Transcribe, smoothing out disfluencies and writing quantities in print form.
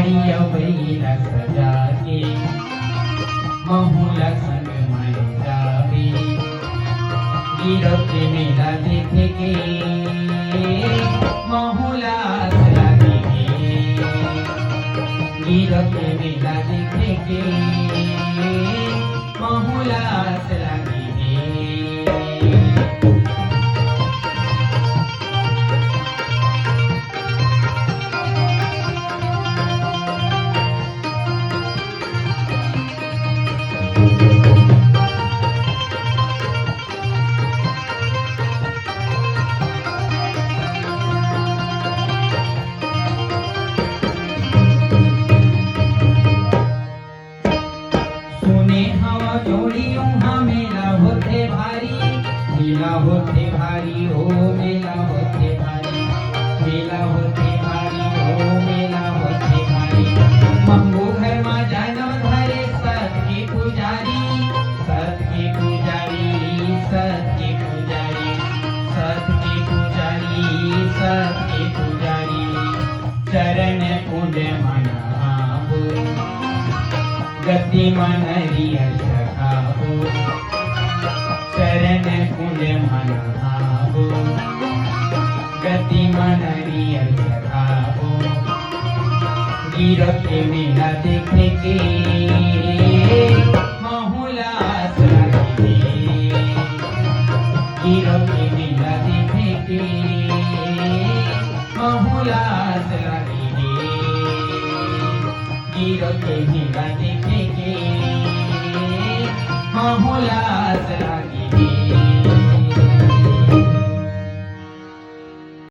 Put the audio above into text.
भारी अवैला सजा के महुला संग मन जावे गिरफ्त मेला देखे के महुला लगे गिरफ्त मेला देखे के महुला लगे मेला होते भारी हो मेला होते भारी मेला होते भारी हो मेला होते भारी मंगू घर मा जानो धरे सत के पुजारी सत के पुजारी सत के पुजारी सत के पुजारी सत के पुजारी चरण कुंड मनाबो गति मनरिया सखाबो चरण कुंड मनाबो गति मनरियल सखाबो गिरफ्त मेला देखे के महुलास लगे गिरफ्त मेला देखे के महुलास लगे गिरफ्त मेला देखे के महुलास